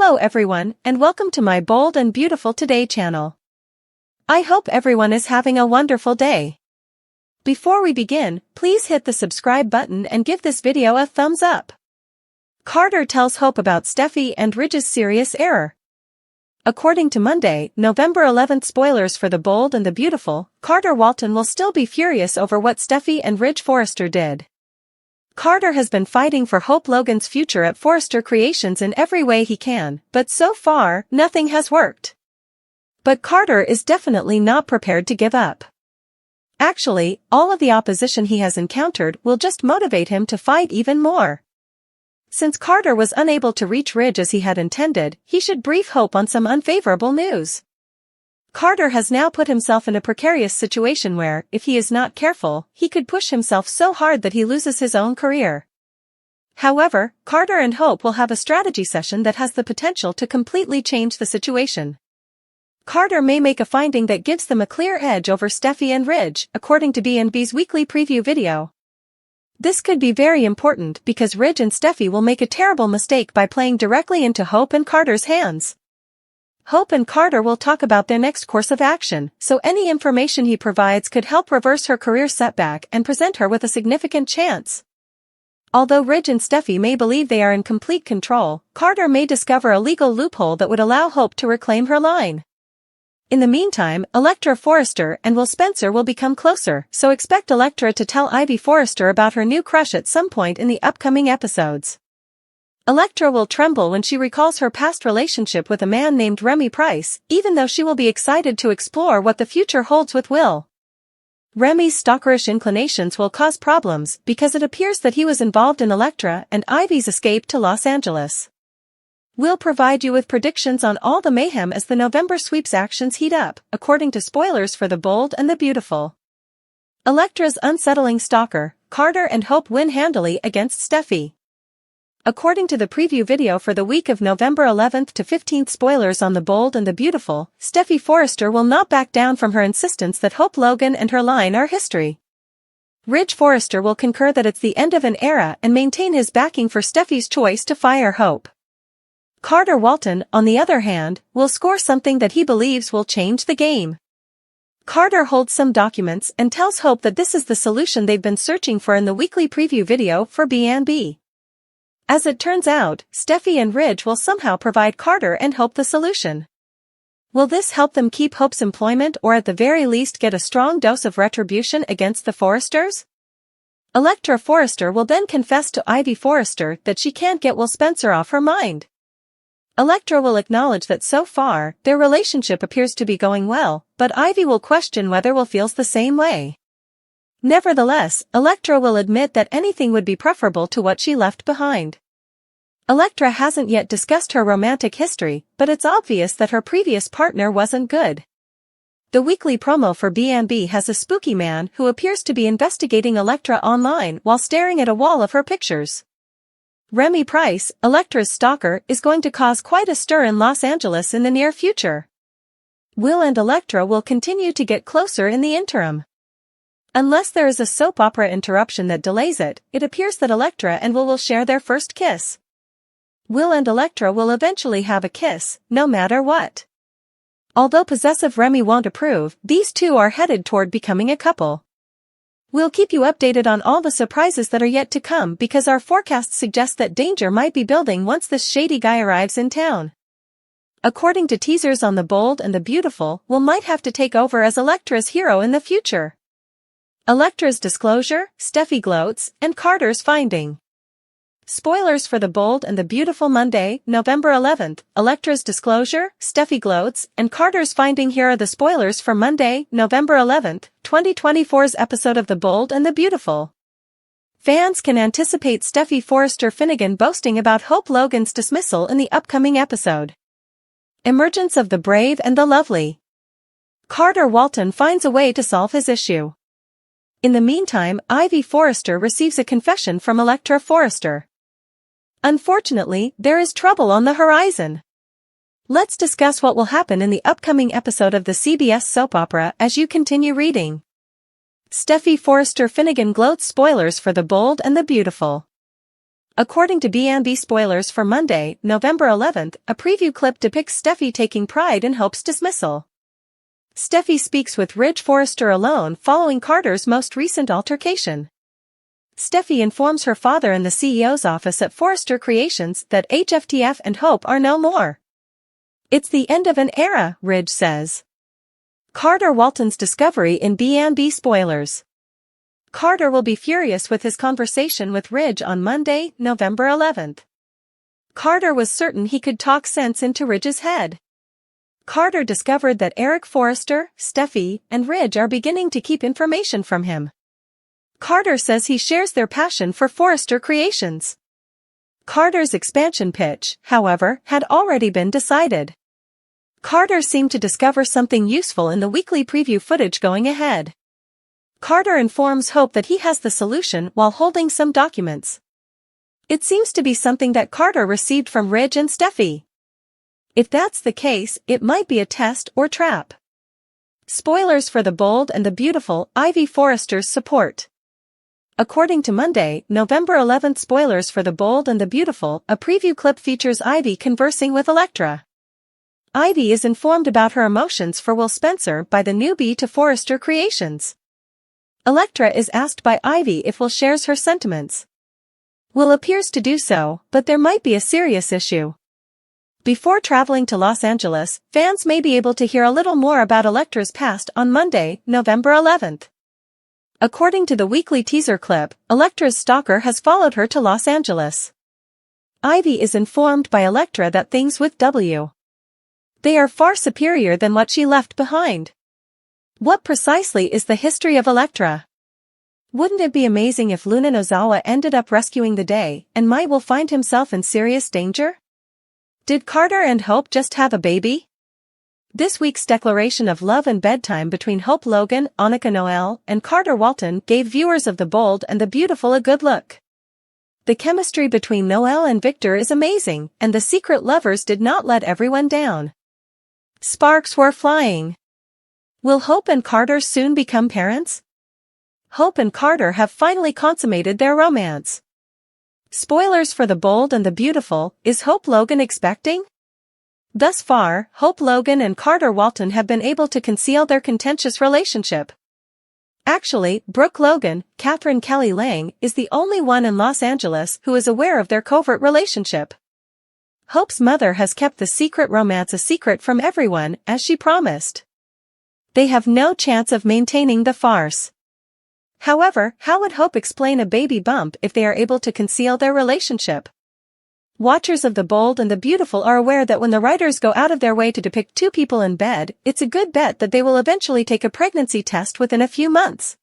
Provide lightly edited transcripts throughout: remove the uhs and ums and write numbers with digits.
Hello everyone, and welcome to my Bold and Beautiful Today channel. I hope everyone is having a wonderful day. Before we begin, please hit the subscribe button and give this video a thumbs up. Carter tells Hope about Steffy and Ridge's serious error. According to Monday, November 11th spoilers for The Bold and the Beautiful, Carter Walton will still be furious over what Steffy and Ridge Forrester did. Carter has been fighting for Hope Logan's future at Forrester Creations in every way he can, but so far, nothing has worked. But Carter is definitely not prepared to give up. Actually, all of the opposition he has encountered will just motivate him to fight even more. Since Carter was unable to reach Ridge as he had intended, he should brief Hope on some unfavorable news. Carter has now put himself in a precarious situation where, if he is not careful, he could push himself so hard that he loses his own career. However, Carter and Hope will have a strategy session that has the potential to completely change the situation. Carter may make a finding that gives them a clear edge over Steffy and Ridge, according to B&B's weekly preview video. This could be very important because Ridge and Steffy will make a terrible mistake by playing directly into Hope and Carter's hands. Hope and Carter will talk about their next course of action, so any information he provides could help reverse her career setback and present her with a significant chance. Although Ridge and Steffy may believe they are in complete control, Carter may discover a legal loophole that would allow Hope to reclaim her line. In the meantime, Elektra Forrester and Will Spencer will become closer, so expect Elektra to tell Ivy Forrester about her new crush at some point in the upcoming episodes. Elektra will tremble when she recalls her past relationship with a man named Remy Price, even though she will be excited to explore what the future holds with Will. Remy's stalkerish inclinations will cause problems because it appears that he was involved in Elektra and Ivy's escape to Los Angeles. We'll provide you with predictions on all the mayhem as the November sweeps actions heat up, according to spoilers for The Bold and the Beautiful. Elektra's unsettling stalker, Carter and Hope win handily against Steffy. According to the preview video for the week of November 11th to 15th spoilers on The Bold and the Beautiful, Steffy Forrester will not back down from her insistence that Hope Logan and her line are history. Ridge Forrester will concur that it's the end of an era and maintain his backing for Steffy's choice to fire Hope. Carter Walton, on the other hand, will score something that he believes will change the game. Carter holds some documents and tells Hope that this is the solution they've been searching for in the weekly preview video for B&B. As it turns out, Steffy and Ridge will somehow provide Carter and Hope the solution. Will this help them keep Hope's employment or at the very least get a strong dose of retribution against the Forresters? Elektra Forrester will then confess to Ivy Forrester that she can't get Will Spencer off her mind. Elektra will acknowledge that so far, their relationship appears to be going well, but Ivy will question whether Will feels the same way. Nevertheless, Elektra will admit that anything would be preferable to what she left behind. Elektra hasn't yet discussed her romantic history, but it's obvious that her previous partner wasn't good. The weekly promo for B&B has a spooky man who appears to be investigating Elektra online while staring at a wall of her pictures. Remy Price, Elektra's stalker, is going to cause quite a stir in Los Angeles in the near future. Will and Elektra will continue to get closer in the interim. Unless there is a soap opera interruption that delays it, it appears that Elektra and Will share their first kiss. Will and Elektra will eventually have a kiss, no matter what. Although possessive Remy won't approve, these two are headed toward becoming a couple. We'll keep you updated on all the surprises that are yet to come because our forecasts suggest that danger might be building once this shady guy arrives in town. According to teasers on The Bold and the Beautiful, Will might have to take over as Elektra's hero in the future. Elektra's disclosure, Steffy gloats, and Carter's finding. Spoilers for The Bold and the Beautiful Monday, November 11th, Elektra's disclosure, Steffy gloats, and Carter's finding. Here are the spoilers for Monday, November 11th, 2024's episode of The Bold and the Beautiful. Fans can anticipate Steffy Forrester Finnegan boasting about Hope Logan's dismissal in the upcoming episode. Emergence of the brave and the lovely. Carter Walton finds a way to solve his issue. In the meantime, Ivy Forrester receives a confession from Elektra Forrester. Unfortunately, there is trouble on the horizon. Let's discuss what will happen in the upcoming episode of the CBS soap opera as you continue reading. Steffy Forrester Finnegan gloats. Spoilers for The Bold and the Beautiful. According to B&B spoilers for Monday, November 11th, a preview clip depicts Steffy taking pride in Hope's dismissal. Steffy speaks with Ridge Forrester alone following Carter's most recent altercation. Steffy informs her father in the CEO's office at Forrester Creations that HFTF and Hope are no more. It's the end of an era, Ridge says. Carter Walton's discovery in B&B spoilers. Carter will be furious with his conversation with Ridge on Monday, November 11th. Carter was certain he could talk sense into Ridge's head. Carter discovered that Eric Forrester, Steffy, and Ridge are beginning to keep information from him. Carter says he shares their passion for Forrester Creations. Carter's expansion pitch, however, had already been decided. Carter seemed to discover something useful in the weekly preview footage going ahead. Carter informs Hope that he has the solution while holding some documents. It seems to be something that Carter received from Ridge and Steffy. If that's the case, it might be a test or trap. Spoilers for The Bold and the Beautiful, Ivy Forrester's support. According to Monday, November 11th spoilers for The Bold and the Beautiful, a preview clip features Ivy conversing with Elektra. Ivy is informed about her emotions for Will Spencer by the newbie to Forrester Creations. Elektra is asked by Ivy if Will shares her sentiments. Will appears to do so, but there might be a serious issue. Before traveling to Los Angeles, fans may be able to hear a little more about Elektra's past on Monday, November 11th. According to the weekly teaser clip, Elektra's stalker has followed her to Los Angeles. Ivy is informed by Elektra that things with W. They are far superior than what she left behind. What precisely is the history of Elektra? Wouldn't it be amazing if Luna Nozawa ended up rescuing the day, and Might will find himself in serious danger? Did Carter and Hope just have a baby? This week's declaration of love and bedtime between Hope Logan, Annika Noel, and Carter Walton gave viewers of The Bold and the Beautiful a good look. The chemistry between Noel and Victor is amazing, and the secret lovers did not let everyone down. Sparks were flying. Will Hope and Carter soon become parents? Hope and Carter have finally consummated their romance. Spoilers for The Bold and the Beautiful, is Hope Logan expecting? Thus far, Hope Logan and Carter Walton have been able to conceal their contentious relationship. Actually, Brooke Logan, Catherine Kelly Lang, is the only one in Los Angeles who is aware of their covert relationship. Hope's mother has kept the secret romance a secret from everyone, as she promised. They have no chance of maintaining the farce. However, how would Hope explain a baby bump if they are able to conceal their relationship? Watchers of The Bold and the Beautiful are aware that when the writers go out of their way to depict two people in bed, it's a good bet that they will eventually take a pregnancy test within a few months.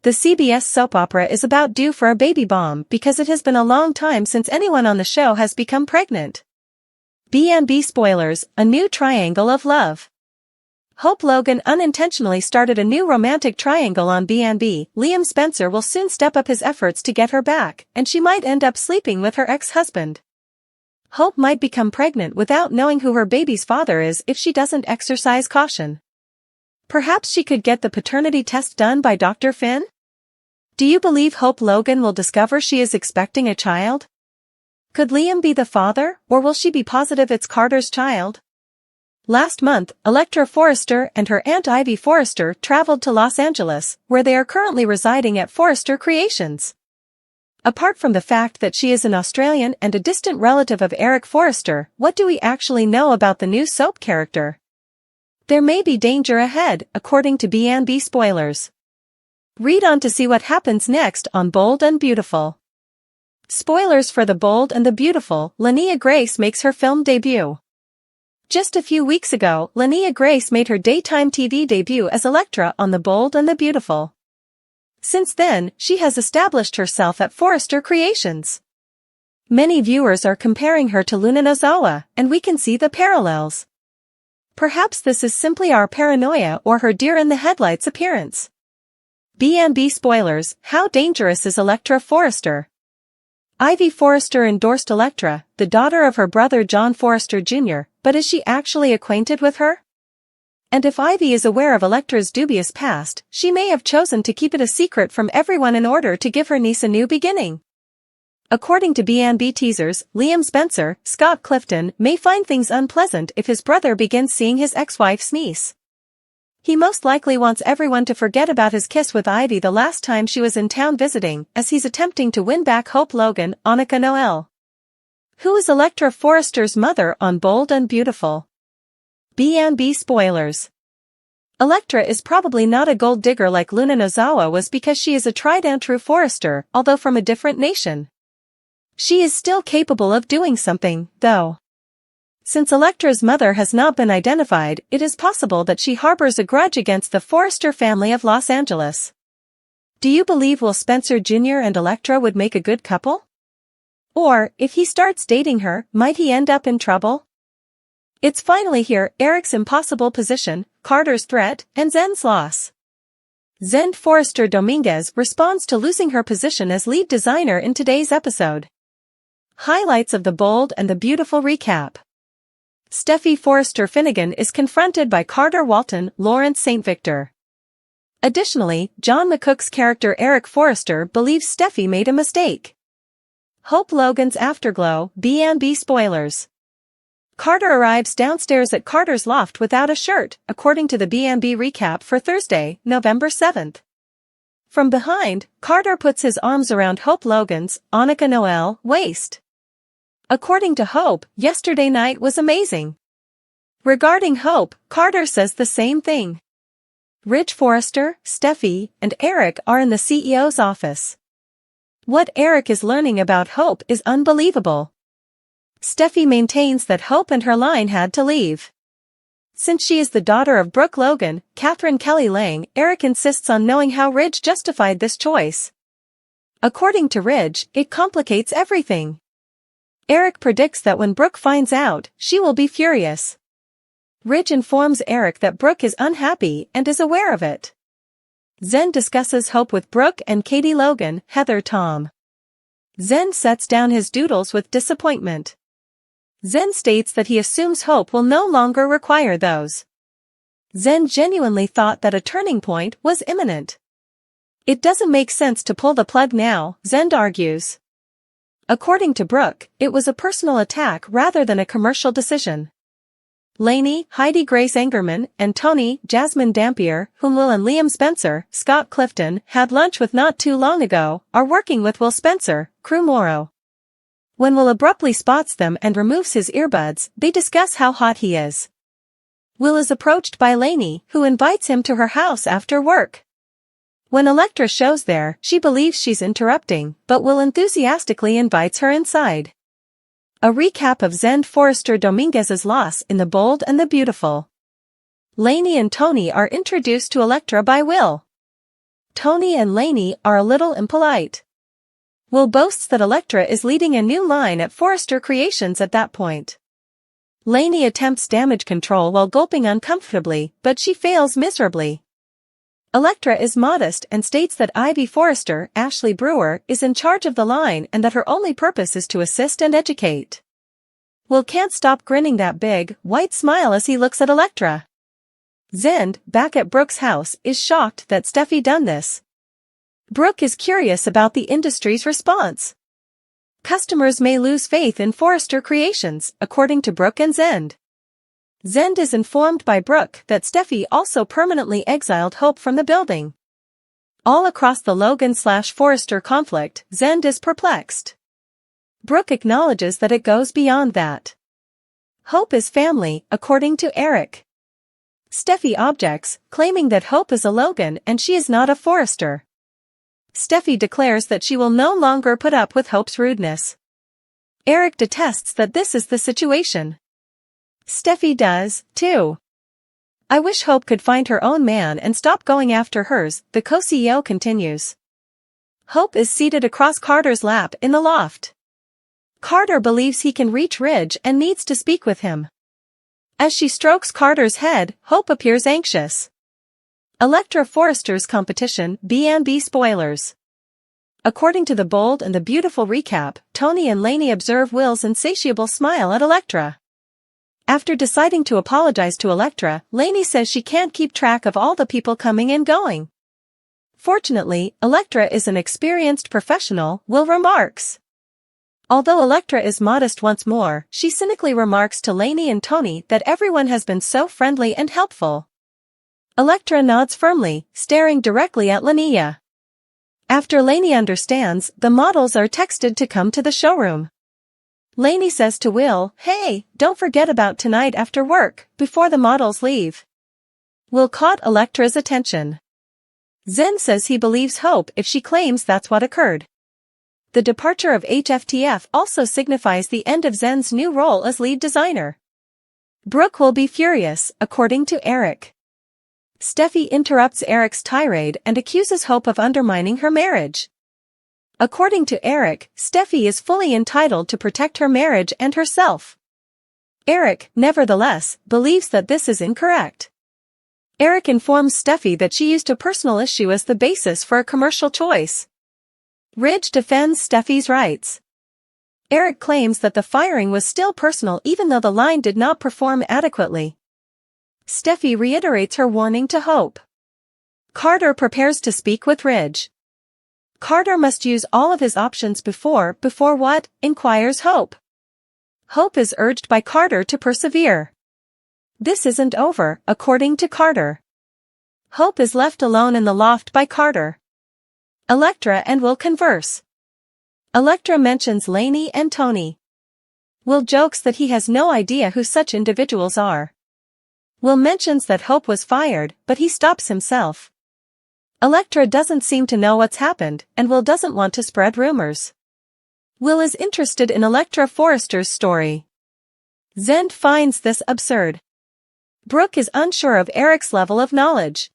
The CBS soap opera is about due for a baby bomb because it has been a long time since anyone on the show has become pregnant. B&B spoilers, a new triangle of love. Hope Logan unintentionally started a new romantic triangle on B&B. Liam Spencer will soon step up his efforts to get her back, and she might end up sleeping with her ex-husband. Hope might become pregnant without knowing who her baby's father is if she doesn't exercise caution. Perhaps she could get the paternity test done by Dr. Finn? Do you believe Hope Logan will discover she is expecting a child? Could Liam be the father, or will she be positive it's Carter's child? Last month, Elektra Forrester and her aunt Ivy Forrester traveled to Los Angeles, where they are currently residing at Forrester Creations. Apart from the fact that she is an Australian and a distant relative of Eric Forrester, what do we actually know about the new soap character? There may be danger ahead, according to B&B spoilers. Read on to see what happens next on Bold and Beautiful. Spoilers for The Bold and the Beautiful, Linnea Grace makes her film debut. Just a few weeks ago, Linnea Grace made her daytime TV debut as Elektra on The Bold and the Beautiful. Since then, she has established herself at Forrester Creations. Many viewers are comparing her to Luna Nozawa, and we can see the parallels. Perhaps this is simply our paranoia or her deer-in-the-headlights appearance. B&B spoilers, how dangerous is Elektra Forrester? Ivy Forrester endorsed Elektra, the daughter of her brother John Forrester Jr., but is she actually acquainted with her? And if Ivy is aware of Elektra's dubious past, she may have chosen to keep it a secret from everyone in order to give her niece a new beginning. According to B&B teasers, Liam Spencer, Scott Clifton, may find things unpleasant if his brother begins seeing his ex-wife's niece. He most likely wants everyone to forget about his kiss with Ivy the last time she was in town visiting, as he's attempting to win back Hope Logan, Annika Noel. Who is Electra Forrester's mother on Bold and Beautiful? B&B spoilers. Electra is probably not a gold digger like Luna Nozawa was because she is a tried and true Forrester, although from a different nation. She is still capable of doing something, though. Since Electra's mother has not been identified, it is possible that she harbors a grudge against the Forrester family of Los Angeles. Do you believe Will Spencer Jr. and Electra would make a good couple? Or, if he starts dating her, might he end up in trouble? It's finally here, Eric's impossible position, Carter's threat, and Zen's loss. Zen Forrester Dominguez responds to losing her position as lead designer in today's episode. Highlights of the Bold and the Beautiful recap. Steffy Forrester Finnegan is confronted by Carter Walton, Lawrence St. Victor. Additionally, John McCook's character Eric Forrester believes Steffy made a mistake. Hope Logan's afterglow, B&B spoilers. Carter arrives downstairs at Carter's loft without a shirt, according to the B&B recap for Thursday, November 7th. From behind, Carter puts his arms around Hope Logan's, Annika Noel, waist. According to Hope, yesterday night was amazing. Regarding Hope, Carter says the same thing. Ridge Forrester, Steffy, and Eric are in the CEO's office. What Eric is learning about Hope is unbelievable. Steffy maintains that Hope and her line had to leave. Since she is the daughter of Brooke Logan, Catherine Kelly Lang, Eric insists on knowing how Ridge justified this choice. According to Ridge, it complicates everything. Eric predicts that when Brooke finds out, she will be furious. Ridge informs Eric that Brooke is unhappy and is aware of it. Zen discusses Hope with Brooke and Katie Logan, Heather Tom. Zen sets down his doodles with disappointment. Zen states that he assumes Hope will no longer require those. Zen genuinely thought that a turning point was imminent. It doesn't make sense to pull the plug now, Zen argues. According to Brooke, it was a personal attack rather than a commercial decision. Lainey, Heidi Grace Engerman, and Tony, Jasmine Dampier, whom Will and Liam Spencer, Scott Clifton, had lunch with not too long ago, are working with Will Spencer, Crew Morrow. When Will abruptly spots them and removes his earbuds, they discuss how hot he is. Will is approached by Lainey, who invites him to her house after work. When Electra shows there, she believes she's interrupting, but Will enthusiastically invites her inside. A recap of Zen Forrester Dominguez's loss in The Bold and the Beautiful. Lainey and Tony are introduced to Electra by Will. Tony and Lainey are a little impolite. Will boasts that Electra is leading a new line at Forrester Creations at that point. Lainey attempts damage control while gulping uncomfortably, but she fails miserably. Electra is modest and states that Ivy Forrester, Ashley Brewer, is in charge of the line and that her only purpose is to assist and educate. Will can't stop grinning that big, white smile as he looks at Electra. Zend, back at Brooke's house, is shocked that Steffy done this. Brooke is curious about the industry's response. Customers may lose faith in Forrester Creations, according to Brooke and Zend. Zend is informed by Brooke that Steffy also permanently exiled Hope from the building. All across the Logan/Forrester conflict, Zend is perplexed. Brooke acknowledges that it goes beyond that. Hope is family, according to Eric. Steffy objects, claiming that Hope is a Logan and she is not a Forrester. Steffy declares that she will no longer put up with Hope's rudeness. Eric detests that this is the situation. Steffy does, too. I wish Hope could find her own man and stop going after hers, the co-CEO continues. Hope is seated across Carter's lap in the loft. Carter believes he can reach Ridge and needs to speak with him. As she strokes Carter's head, Hope appears anxious. Electra Forrester's competition, B&B spoilers. According to The Bold and the Beautiful recap, Tony and Lainey observe Will's insatiable smile at Electra. After deciding to apologize to Electra, Lainey says she can't keep track of all the people coming and going. Fortunately, Electra is an experienced professional, Will remarks. Although Electra is modest once more, she cynically remarks to Lainey and Tony that everyone has been so friendly and helpful. Electra nods firmly, staring directly at Linnea. After Lainey understands, the models are texted to come to the showroom. Lainey says to Will, "Hey, don't forget about tonight after work," before the models leave. Will caught Electra's attention. Zen says he believes Hope if she claims that's what occurred. The departure of HFTF also signifies the end of Zen's new role as lead designer. Brooke will be furious, according to Eric. Steffy interrupts Eric's tirade and accuses Hope of undermining her marriage. According to Eric, Steffy is fully entitled to protect her marriage and herself. Eric, nevertheless, believes that this is incorrect. Eric informs Steffy that she used a personal issue as the basis for a commercial choice. Ridge defends Steffy's rights. Eric claims that the firing was still personal even though the line did not perform adequately. Steffy reiterates her warning to Hope. Carter prepares to speak with Ridge. Carter must use all of his options before what? Inquires Hope. Hope is urged by Carter to persevere. This isn't over, according to Carter. Hope is left alone in the loft by Carter. Electra and Will converse. Electra mentions Lainey and Tony. Will jokes that he has no idea who such individuals are. Will mentions that Hope was fired, but he stops himself. Electra doesn't seem to know what's happened, and Will doesn't want to spread rumors. Will is interested in Electra Forrester's story. Zen finds this absurd. Brooke is unsure of Eric's level of knowledge.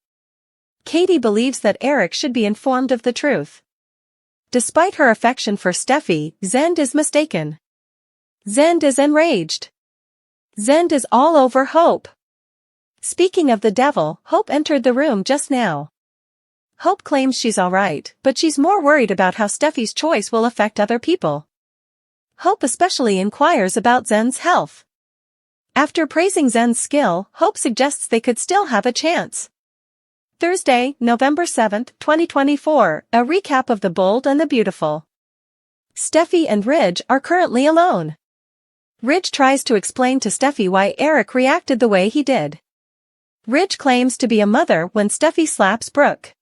Katie believes that Eric should be informed of the truth. Despite her affection for Steffy, Zend is mistaken. Zend is enraged. Zend is all over Hope. Speaking of the devil, Hope entered the room just now. Hope claims she's alright, but she's more worried about how Steffy's choice will affect other people. Hope especially inquires about Zen's health. After praising Zen's skill, Hope suggests they could still have a chance. Thursday, November 7, 2024, a recap of The Bold and the Beautiful. Steffy and Ridge are currently alone. Ridge tries to explain to Steffy why Eric reacted the way he did. Ridge claims to be a mother when Steffy slaps Brooke.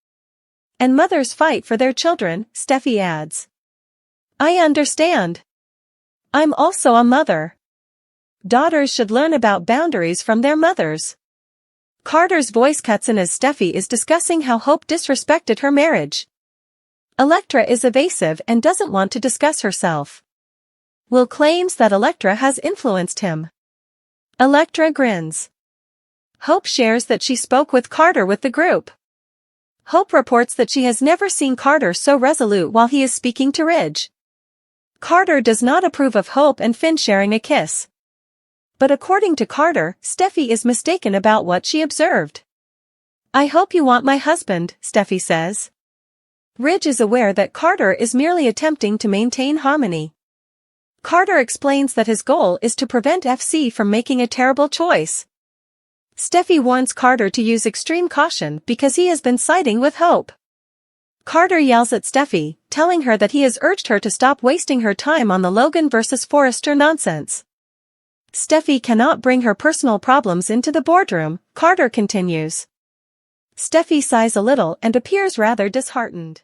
And mothers fight for their children, Steffy adds. I understand. I'm also a mother. Daughters should learn about boundaries from their mothers. Carter's voice cuts in as Steffy is discussing how Hope disrespected her marriage. Electra is evasive and doesn't want to discuss herself. Will claims that Electra has influenced him. Electra grins. Hope shares that she spoke with Carter with the group. Hope reports that she has never seen Carter so resolute while he is speaking to Ridge. Carter does not approve of Hope and Finn sharing a kiss. But according to Carter, Steffy is mistaken about what she observed. I hope you want my husband, Steffy says. Ridge is aware that Carter is merely attempting to maintain harmony. Carter explains that his goal is to prevent FC from making a terrible choice. Steffy warns Carter to use extreme caution because he has been siding with Hope. Carter yells at Steffy, telling her that he has urged her to stop wasting her time on the Logan versus Forrester nonsense. Steffy cannot bring her personal problems into the boardroom, Carter continues. Steffy sighs a little and appears rather disheartened.